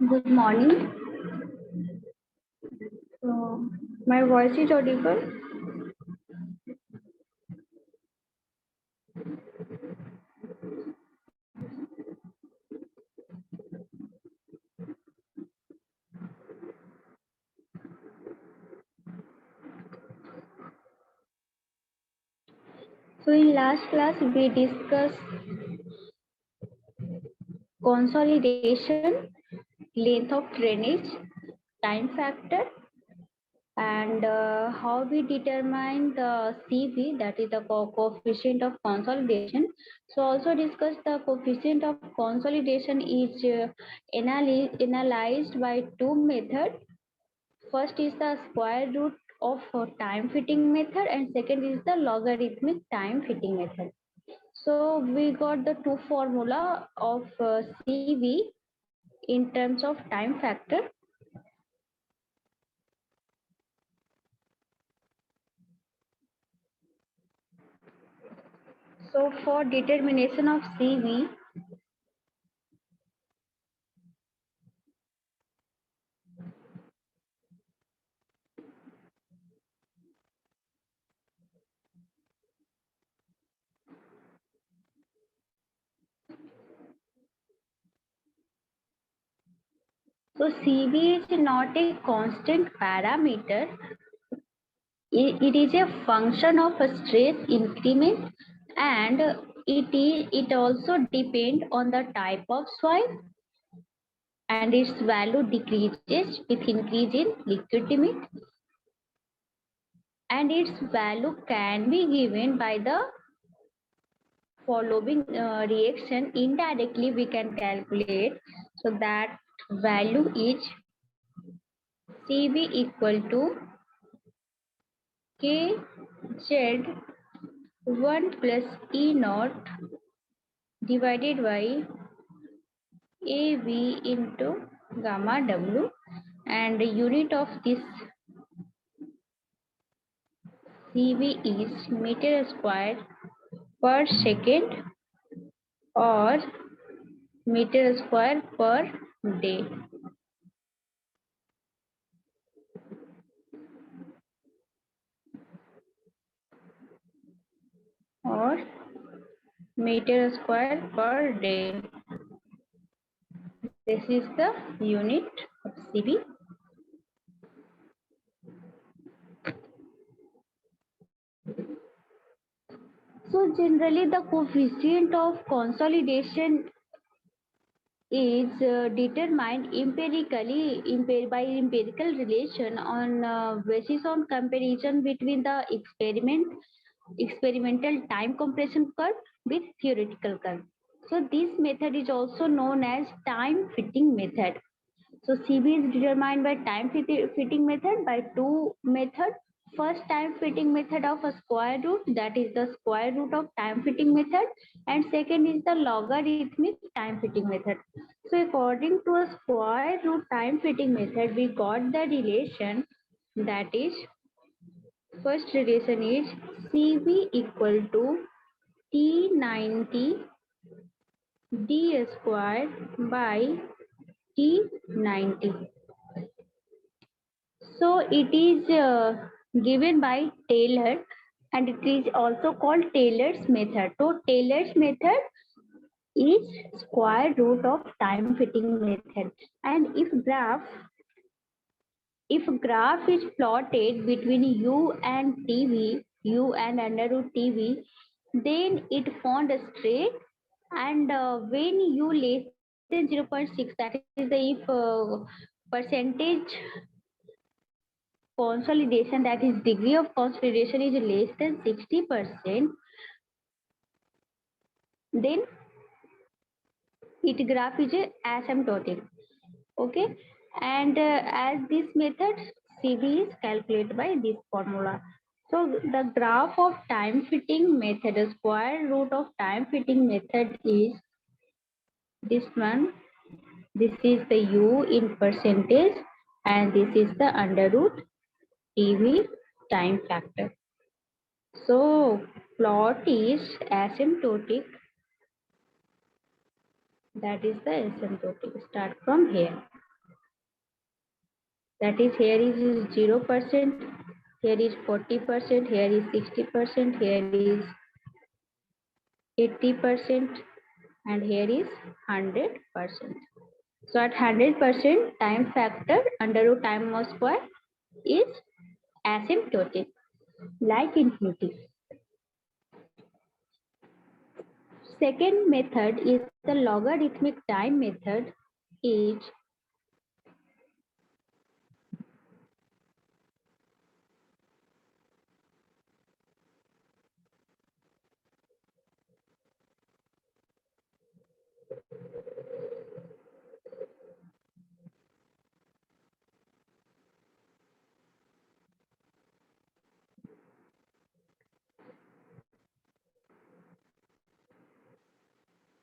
Good morning. My voice is audible. So in last class we discussed consolidation, length of drainage, time factor, and how we determine the CV, that is the coefficient of consolidation. So also discuss the coefficient of consolidation is analyzed by two methods. First is the square root of time fitting method, and second is the logarithmic time fitting method. So we got the two formula of CV in terms of time factor. So for determination of CV, so CV is not a constant parameter. It is a function of a stress increment, and it also depends on the type of soil, and its value decreases with increase in liquid limit, and its value can be given by the following reaction. Indirectly we can calculate, so that value is CV equal to KZ1 plus E naught divided by AV into gamma W, and the unit of this CV is meter square per second or meter square per day. Or meter square per day. This is the unit of CV. So generally the coefficient of consolidation is determined empirically by empirical relation on basis on comparison between the experimental time compression curve with theoretical curve. So this method is also known as time fitting method. So CV is determined by time fitting method by two methods. First, time fitting method of a square root, that is the square root of time fitting method, and second is the logarithmic time fitting method. So according to a square root time fitting method, we got the relation, that is, first relation is CV equal to T90 d square by T90. So it is given by Taylor, and it is also called Taylor's method. So Taylor's method is square root of time fitting method. And if graph is plotted between U and TV, U and under root TV, then it formed a straight, and when U less than 0.6, that is the if percentage consolidation, that is degree of consolidation, is less than 60%, then it graph is asymptotic. Okay, and as this method, CV is calculated by this formula. So the graph of time fitting method, the square root of time fitting method is this one. This is the U in percentage, and this is the under root TV time factor. So plot is asymptotic, that is the asymptotic. Start from here. That is, here is 0%, here is 40%, here is 60%, here is 80%, and here is 100%. So at 100%, time factor under root time mod square is asymptotic, like infinity. Second method is the logarithmic time method, is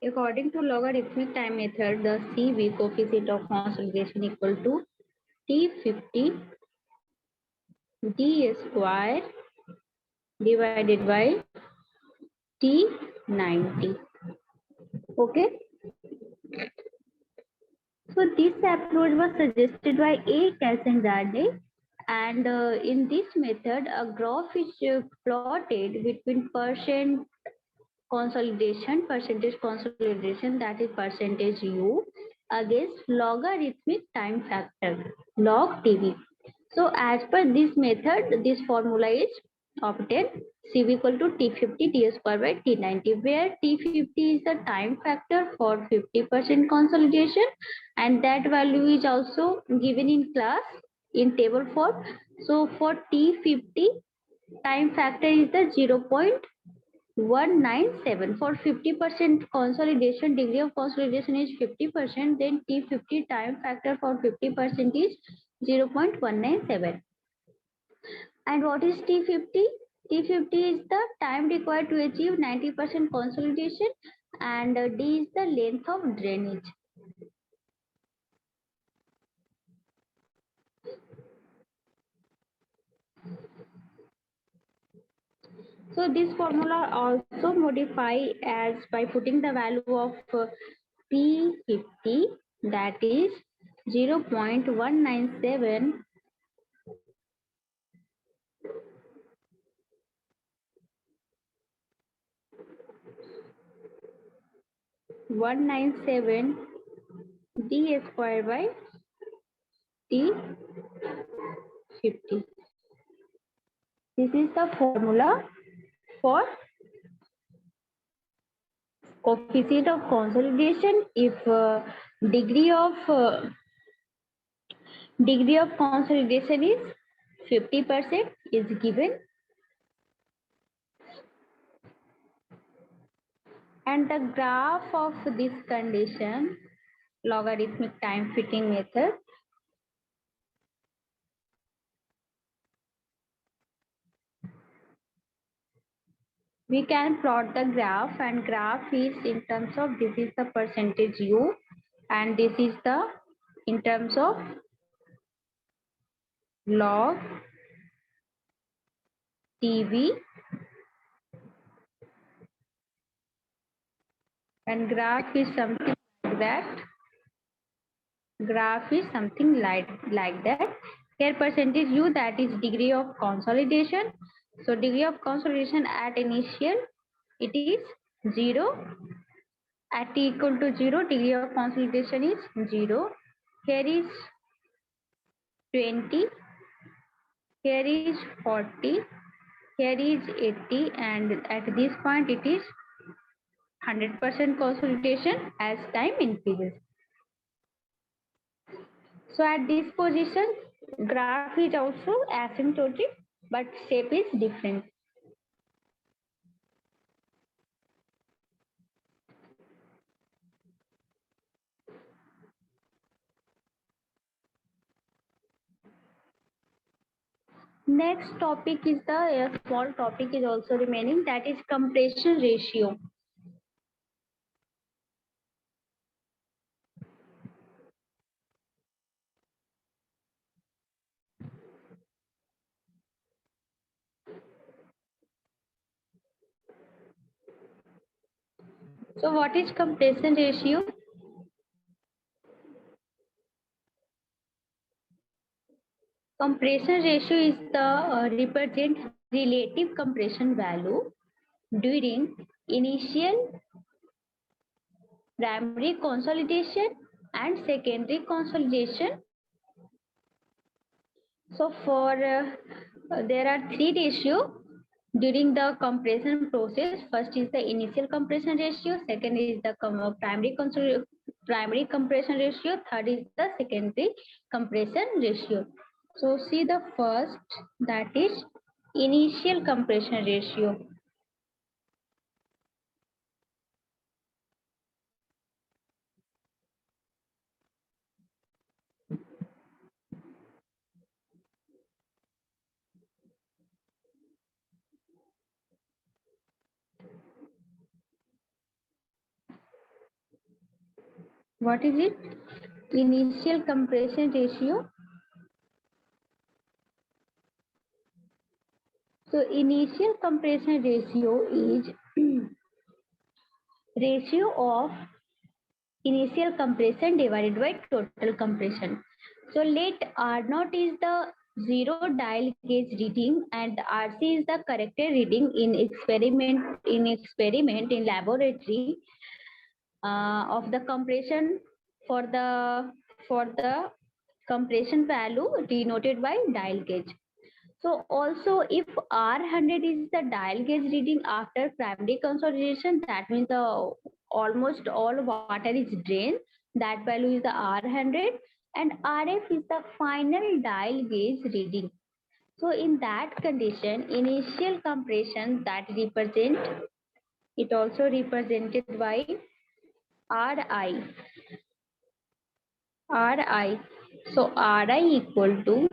according to logarithmic time method, the CV coefficient of consolidation equal to T50 d square divided by T90. Okay. So this approach was suggested by A. Cassandade, and in this method, a graph is plotted between percentage consolidation, that is percentage U, against logarithmic time factor, log TV. So as per this method, this formula is obtained. CV equal to T50 d square by T90, where T50 is the time factor for 50% consolidation, and that value is also given in class in table form. So for T50, time factor is the 0.197. For 50% consolidation, degree of consolidation is 50%, then T50 time factor for 50% is 0.197. And what is T50? T50 is the time required to achieve 90% consolidation, and D is the length of drainage. So this formula also modify as by putting the value of P50, that is 0.197 d square by T50. This is the formula for coefficient of consolidation if degree of consolidation is 50% is given, and the graph of this condition, logarithmic time fitting method, we can plot the graph, and graph is in terms of, this is the percentage U, and this is the in terms of log TV, and graph is something like that. Graph is something like that. Here percentage U, that is degree of consolidation. So degree of consolidation at initial, it is 0. At t equal to 0, degree of consolidation is 0. Here is 20. Here is 40. Here is 80, and at this point it is 100% consolidation as time increases. So at this position, graph is also asymptotic, but shape is different. Next topic is a small topic is also remaining, that is compression ratio. So what is compression ratio? Compression ratio is the represent relative compression value during initial primary consolidation and secondary consolidation. So for there are three ratios during the compression process. First is the initial compression ratio, second is the primary compression ratio, third is the secondary compression ratio. So see the first, that is initial compression ratio. What is it? Initial compression ratio. So initial compression ratio is ratio of initial compression divided by total compression. So let R naught is the zero dial gauge reading and RC is the corrected reading in experiment in laboratory of the compression for the compression value denoted by dial gauge. So also if R100 is the dial gauge reading after primary consolidation, that means the almost all water is drained. That value is the R100, and RF is the final dial gauge reading. So in that condition, initial compression that represent, it also represented by RI. RI. So RI equal to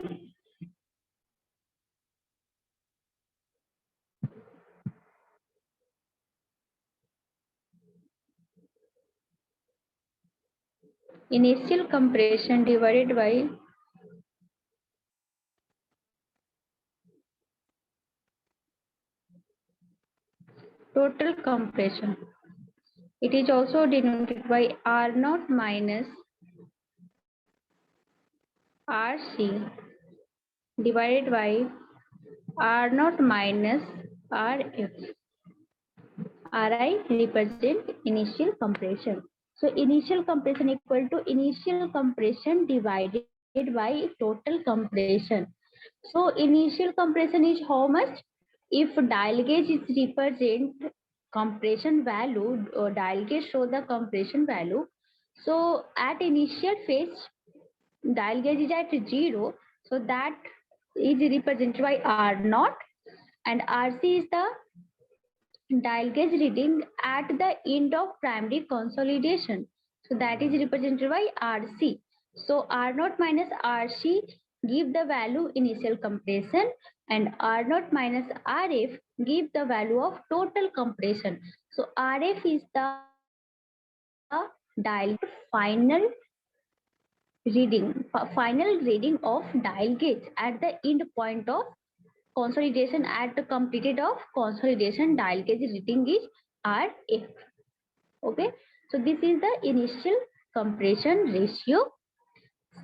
initial compression divided by total compression. It is also denoted by R naught minus RC divided by R naught minus RF. RI represent initial compression. So initial compression equal to initial compression divided by total compression. So initial compression is how much? If dial gauge is represent compression value, or dial gauge show the compression value. So at initial phase, dial gauge is at 0. So that is represented by R naught, and RC is the dial gauge reading at the end of primary consolidation. So that is represented by RC. So R naught minus RC give the value initial compression, and R naught minus RF give the value of total compression. So RF is the dial final reading of dial gauge at the end point of consolidation. At the completed of consolidation, dial gauge reading is RF. Okay, so this is the initial compression ratio.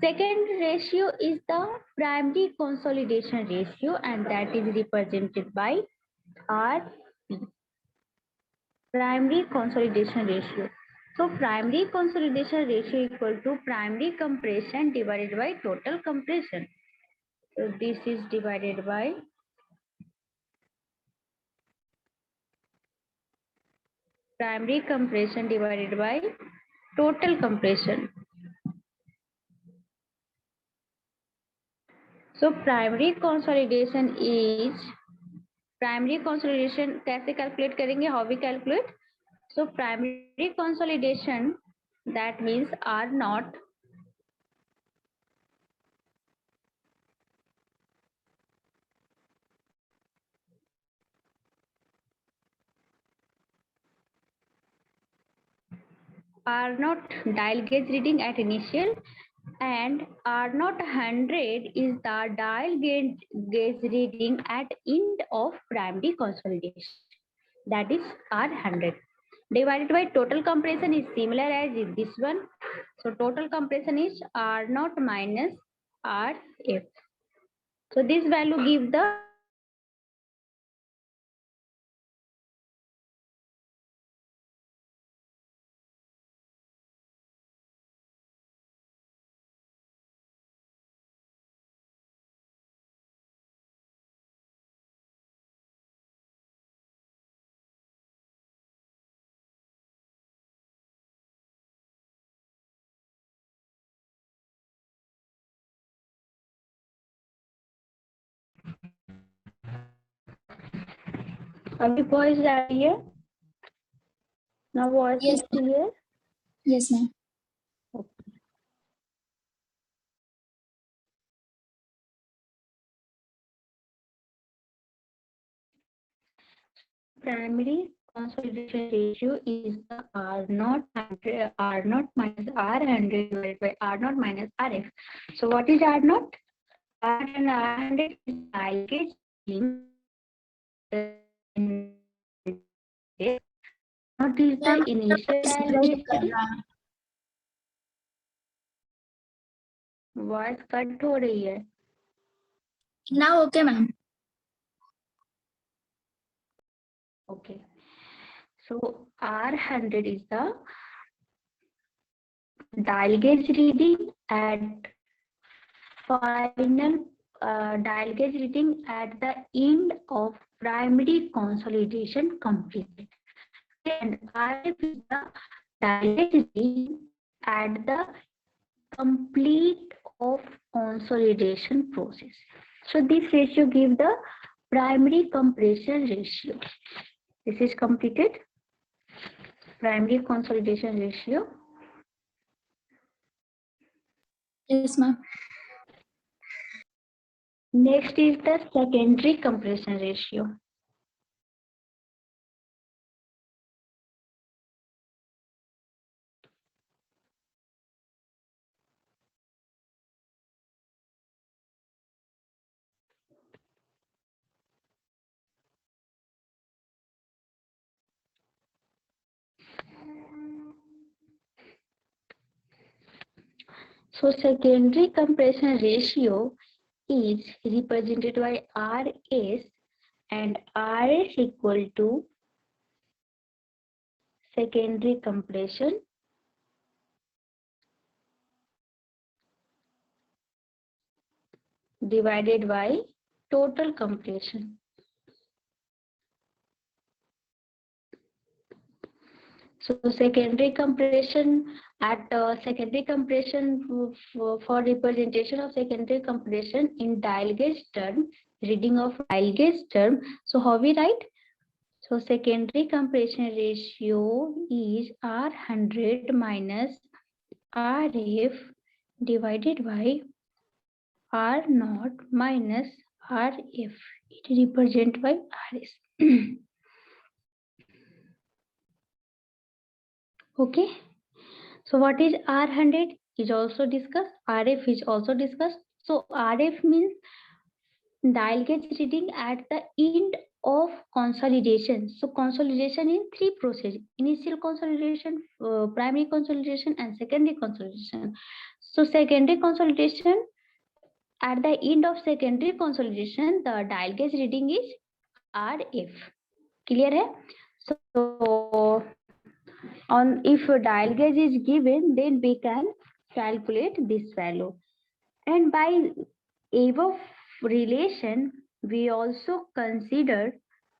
Second ratio is the primary consolidation ratio, and that is represented by RP. Primary consolidation ratio. So primary consolidation ratio equal to primary compression divided by total compression. So this is divided by primary compression divided by total compression. So primary consolidation कैसे calculate करेंगे? How we calculate? So primary consolidation, that means R naught dial gauge reading at initial, and R naught 100 is the dial gauge reading at end of primary consolidation. That is R100. Divided by total compression is similar as this one. So total compression is R naught minus RF. So this value give the अभी voice आ रही है now voice Yes, is clear. yes, ma'am. Primary consolidation ratio is the R naught minus R100 divided by R naught minus RF. So what is R naught? R and R100 is dial gauge not is the initial dial gauge reading. Voice cut हो रही है. Now, okay, ma'am. Okay. So R100 is the dial gauge reading at final dial gauge reading at the end of primary consolidation completed. And RF is the dial gauge reading at the complete of consolidation process. So this ratio gives the primary compression ratio. This is completed. Primary consolidation ratio. Yes, ma'am. Next is the secondary compression ratio. So secondary compression ratio is represented by RS, and RS equal to secondary compression divided by total compression. So secondary compression secondary compression for representation of secondary compression in dial gauge term, reading of dial gauge term. So how we write? So secondary compression ratio is R100 minus RF divided by R naught minus RF. It represented by RS. Okay. So what is R100 is also discussed. RF is also discussed. So RF means dial gauge reading at the end of consolidation. So consolidation in three processes: initial consolidation, primary consolidation, and secondary consolidation. So secondary consolidation, at the end of secondary consolidation, the dial gauge reading is RF. Clear hai? So on if a dial gauge is given, then we can calculate this value. And by above relation, we also consider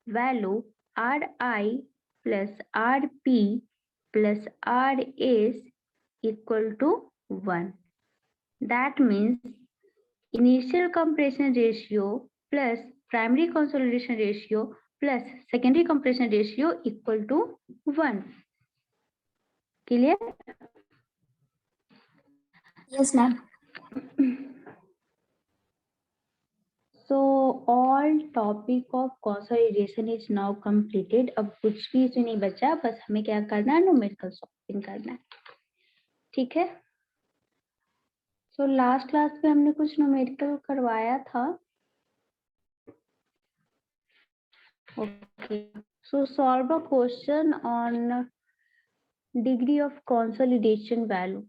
value Ri plus Rp plus Rs equal to 1. That means initial compression ratio plus primary consolidation ratio plus secondary compression ratio equal to 1. Clear? Yes, ma'am. So all topic of consolidation is now completed. अब कुछ भी इसमें नहीं बचा, बस हमें क्या करना है, न्यूमेरिकल सॉल्विंग करना है. ठीक है. So लास्ट क्लास में हमने कुछ न्यूमेरिकल करवाया था. Okay. So solve a question on degree of consolidation value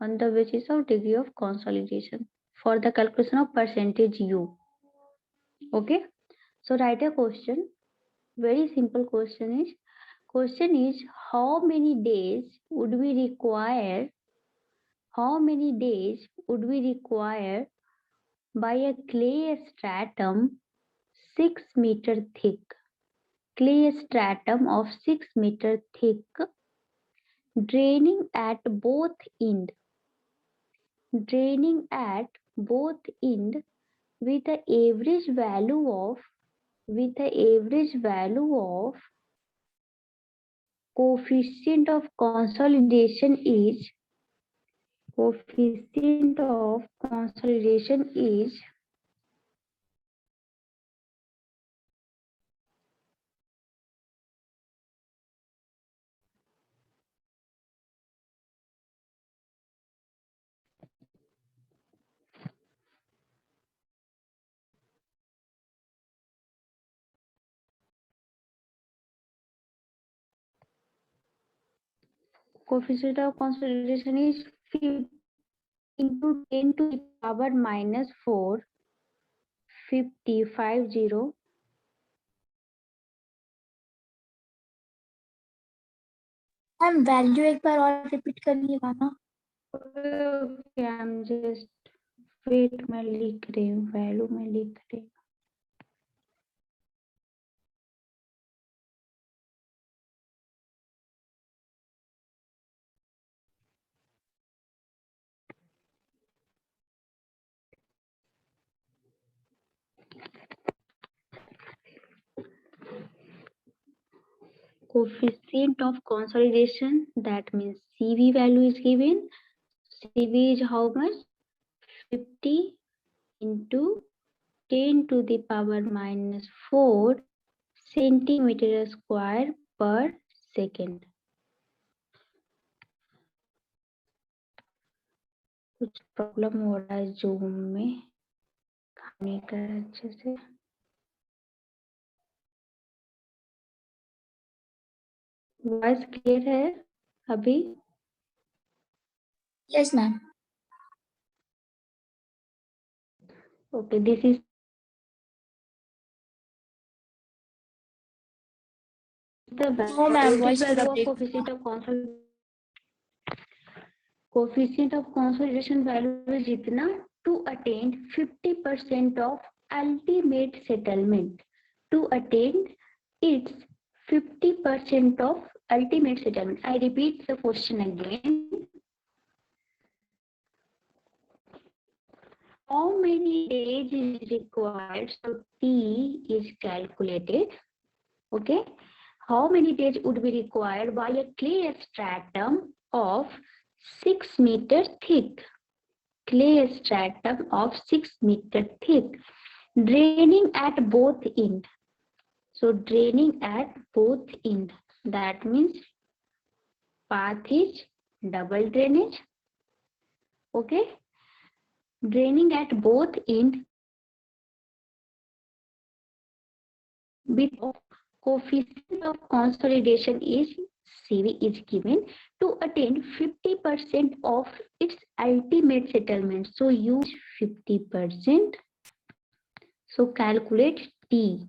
on the basis of degree of consolidation for the calculation of percentage U. Okay, so write a question. Very simple question is how many days would we require by a clay stratum 6 meter thick, clay stratum of 6 meter thick, draining at both end with the average value of coefficient of consolidation is coefficient of consolidation is 50 into 10 to the power minus 4, 50, 50. Ma'am value एक बार और repeat करिएगा ना. Okay, I'm just wait, मैं लिख रही हूँ, value में लिख रही हूँ. Coefficient of consolidation, that means CV value is given. CV is how much? 50 into 10 to the power minus 4 centimeter square per second. कुछ प्रॉब्लम हो रहा है जूम में, काम नहीं कर रहा अच्छे से. वॉइस क्लियर है अभी? Yes, ma'am. Okay, this is the No, ma'am. Voice value थोड़ा of break. coefficient of consolidation value is जितना to attain 50% of ultimate settlement. To attain its 50% of ultimate settlement. I repeat the question again. How many days is required? So T is calculated. Okay. How many days would be required by a clay stratum of 6 meter thick? Clay stratum of 6 meter thick, draining at both end. So draining at both end. That means path is double drainage. Okay. Draining at both end with coefficient of consolidation is CV is given to attain 50% of its ultimate settlement. So use 50%. So calculate T.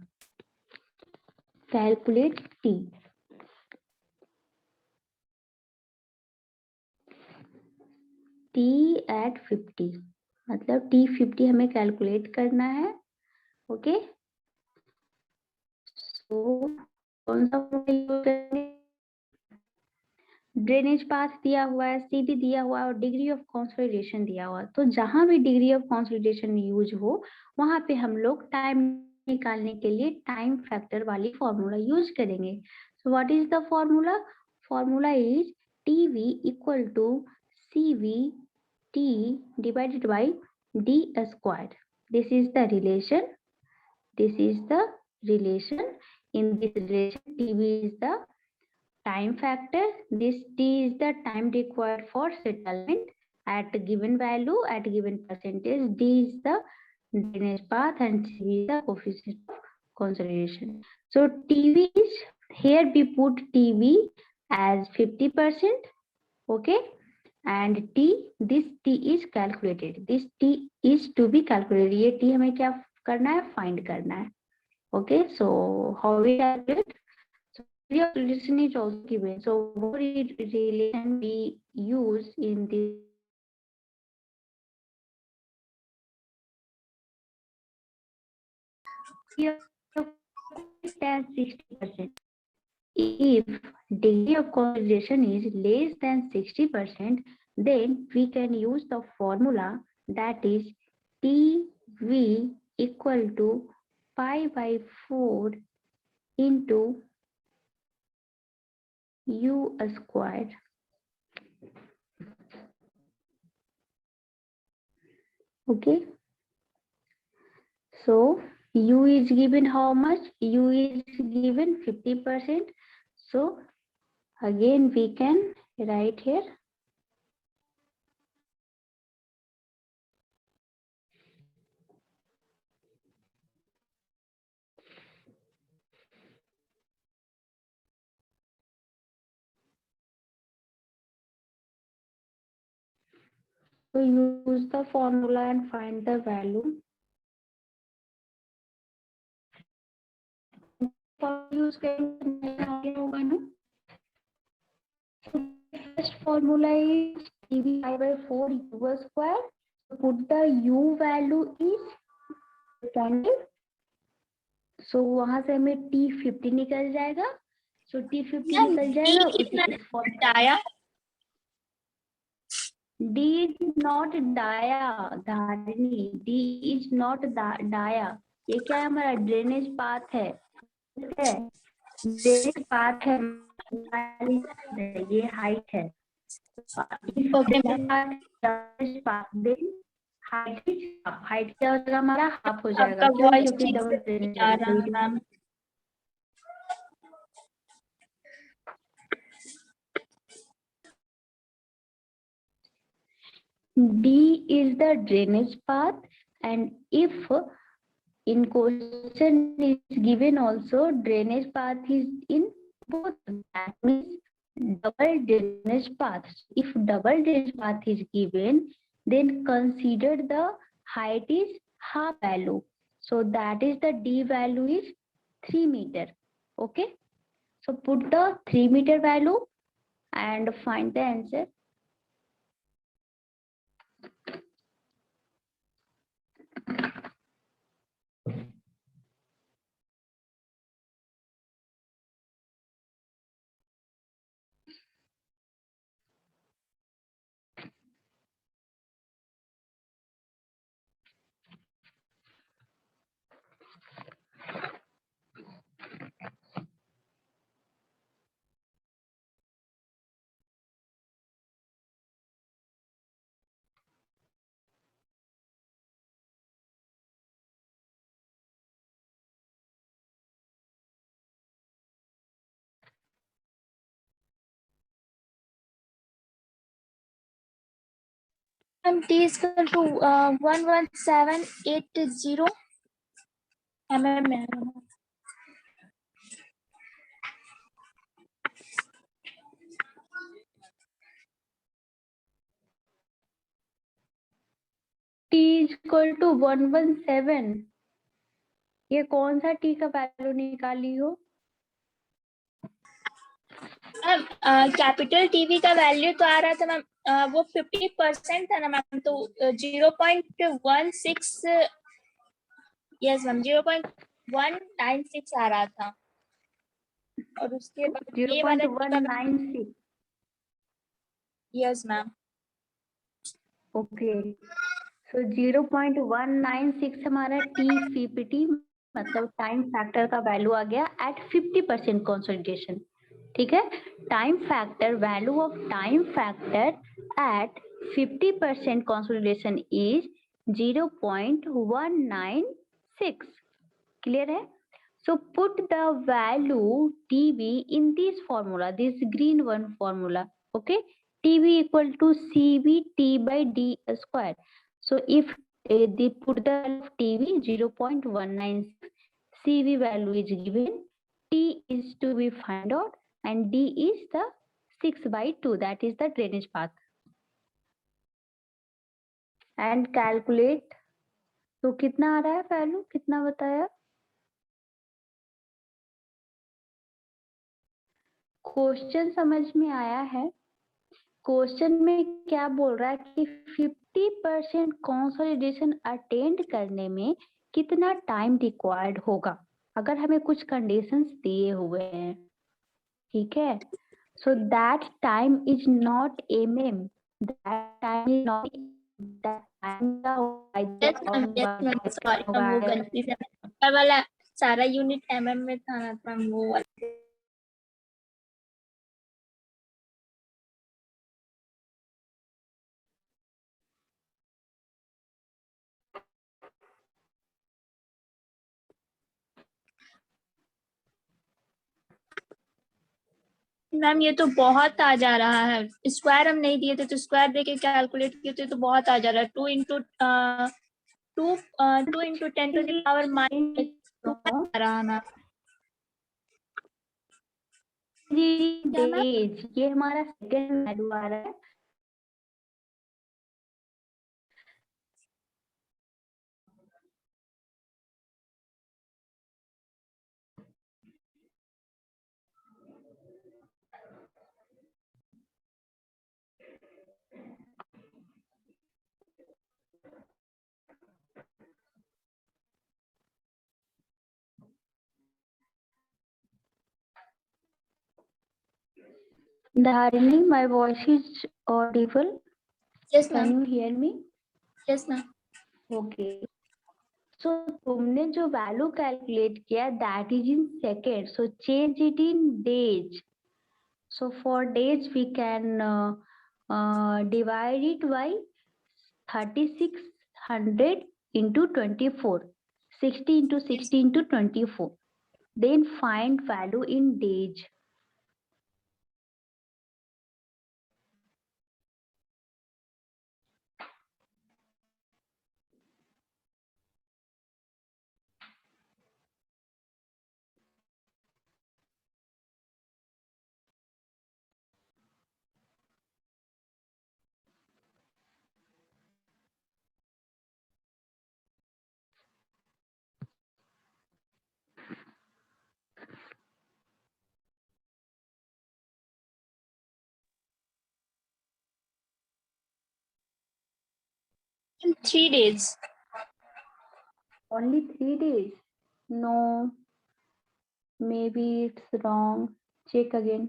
Calculate T. T at 50. मतलब T 50 हमें calculate करना है. Okay. सो कौन सा use करेंगे? Drainage path दिया हुआ है, सीधी दिया हुआ है और डिग्री ऑफ कंसोलिडेशन दिया हुआ है. तो जहां भी डिग्री ऑफ कंसोलिडेशन यूज हो वहां पे हम लोग टाइम निकालने के लिए टाइम फैक्टर वाली फॉर्मूला यूज करेंगे. So what is the formula? Formula is TV equal to CV T divided by D square. This is the relation. This is the relation. In this relation, TV is the time factor. This T is the time required for settlement at given value, at given percentage. D is the drainage path and C is the coefficient of consolidation. So TV is, here we put TV as 50%. Okay. And T, this T is calculated. This T is to be calculated. ये T हमें क्या करना है, find करना है. Okay, so how we calculate? So area of relation is also given. So what relation we use in this? Than 60%. If degree of consolidation is less than 60%, then we can use the formula that is TV equal to pi by 4 into U square. Okay. So U is given how much? U is given 50%. So again we can write here. So use the formula and find the value. Use होगा ना. So first formula is TV pi by 4 U square. Put the U value is 0.5. So वहां से हमें T50 निकल जाएगा. So T50 निकल जाएगा. Dia D is not dia, धारिणी. D is not dia. ये क्या है? हमारा ड्रेनेज पाथ है. ड्रेनेज पाथ है. ये हाइट है. Okay ma'am. हाइट क्या हो जाएगा? हमारा हाफ हो जाएगा. आपका क्यों? वॉइस क्योंकि ठीक डबल से नहीं आ रहा है ma'am. D is the drainage path, and if in question is given also drainage path is in both, that means double drainage path. If double drainage path is given, then consider the height is half value. So that is the D value is 3 meter. Okay. So put the 3 meter value and find the answer. And T is equal to 11780 mm. T is equal to 117. ये कौन सा T का value निकाली हो? Ma'am capital TV का value तो आ रहा था मैम. वो 50% था ना मैम. तो 0.16. यस मैम 0.196 आ रहा था. और उसके बाद ये वाला 0.196. Yes ma'am. ओके. सो 0.196 हमारा TPT मतलब टाइम फैक्टर का वैल्यू आ गया एट 50% कंसोलिडेशन. ठीक है. Time factor, value of time factor at 50% consolidation is 0.196. Clear है? So put the value TV in this formula, this green one formula. Okay, TV equal to CVT by D square. So if they put the value of TV 0.196, CV value is given, T is to be found out, and D is the 6/2, that is the drainage path. And calculate तो कितना आ रहा है value, कितना बताया? Question समझ में आया है? क्वेश्चन में क्या बोल रहा है कि 50% कंसोलिडेशन अटेंड करने में कितना टाइम रिक्वायर्ड होगा, अगर हमें कुछ कंडीशंस दिए हुए हैं, ठीक है। So that time is not that time is not yes ma'am, sorry ma'am, वो गलती से ऊपर वाला सारा यूनिट में था ना मैम, वो वाला। मैम ये तो बहुत आ जा रहा है, स्क्वायर हम नहीं दिए थे तो स्क्वायर देके कैलकुलेट किए थे तो बहुत आ जा रहा है। 2 इंटू 10 टू द पावर -2 आ रहा ना। क्या मैम? ये हमारा सेकेंड वैल्यू आ रहा है। Dharini, my voice is audible. Yes Can ma'am. you hear me? Yes ma'am. Okay. So तुमने जो वैल्यू कैलकुलेट किया that is in seconds. So change it in days. So for days we can divide it by 3600 into 24. 60 into 60 into 24. Then find value in days. In 3 days. Only 3 days? No, maybe it's wrong. Check again.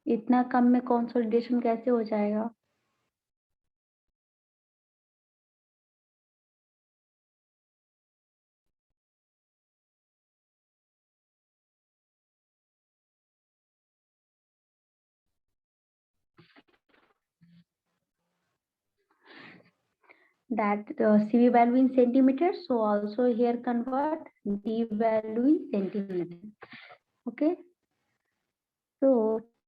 इतना कम में consolidation कैसे हो जाएगा? That CV value in centimeters, so also here convert D value in centimeter. Okay, so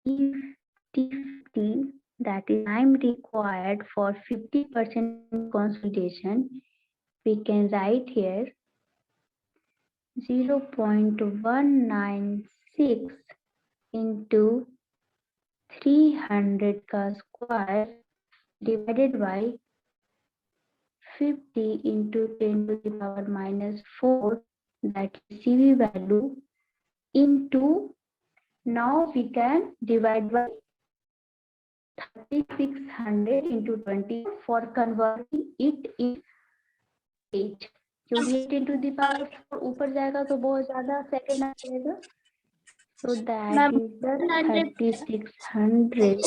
T50, that is time required for 50% consolidation, we can write here 0.196 into 300 का square divided by 50 into 10 to the power -4, that is CV value, into, now we can divide by 3600 into 20 for converting it in 8, क्योंकि 8 into the power 4 ऊपर जाएगा तो बहुत ज्यादा second आ जाएगा. So that is the 3600.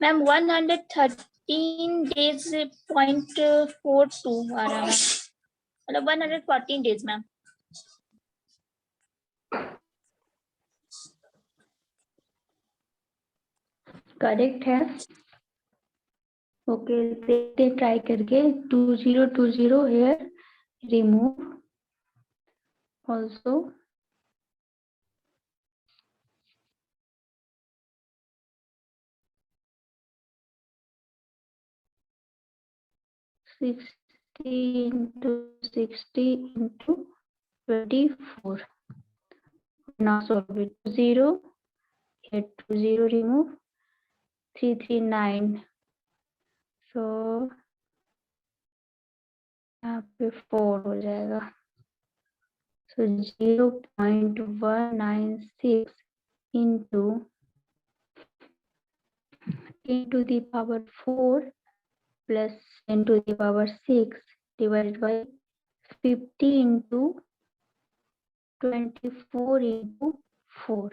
Ma'am 113 days 0.42 आ रहा है, मतलब 114 days मैम. करेक्ट है. ओके, देखते ट्राई करके. 2020 here remove also. Into 60 into 24. Now solve it. 0, here 2 0 remove, 3 3 9. So यहाँ पे 4 हो जाएगा. So 0.196 into 10 to the power 4 plus 10 to the power 6 divided by 50 into 24 into 4.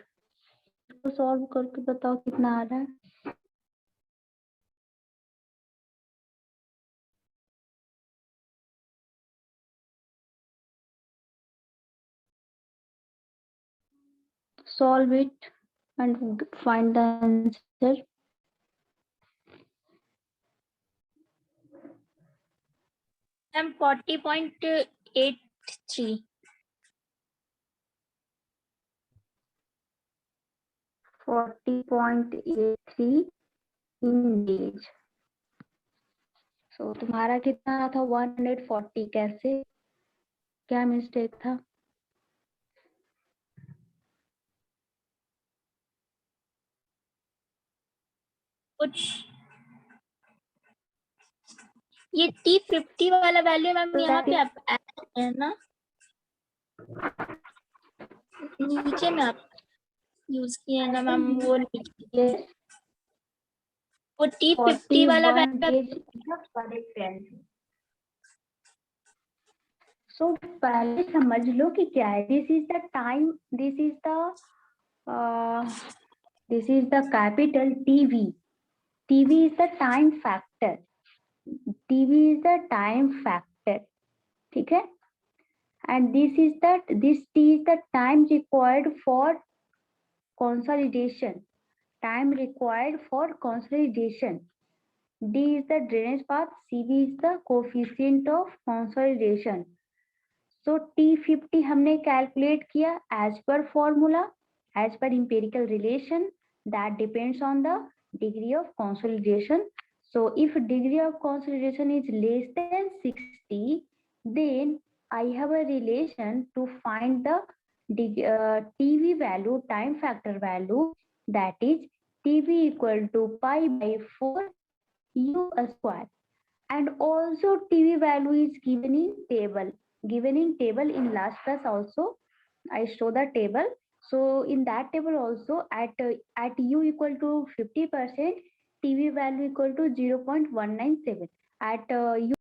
इसको सॉल्व करके बताओ कितना आ रहा है. Solve it and find the answer. Ma'am 40.83. 40.83 in days. So तुम्हारा कितना था 140. कैसे, क्या मिस्टेक था? कुछ ये T50 वाला वैल्यू मैम यहाँ पे आप ऐड है ना, नीचे में आप यूज किए है ना मैम, वो वो T50 वाला वैल्यू. सो पहले समझ लो कि क्या है. This is the time, this is the capital TV. TV is the time factor. TV is the time factor. ठीक है. And this T is the time required for consolidation. Time required for consolidation. D is the drainage path. CV is the coefficient of consolidation. So T50 हमने calculate किया as per formula, as per empirical relation that depends on the degree of consolidation. So if degree of consolidation is less than 60, then I have a relation to find the TV value, time factor value, that is TV equal to pi by 4 U square. And also TV value is given in table. Given in table in last class also I show the table. So in that table also at U equal to 50%, TV value equal to 0.197. At U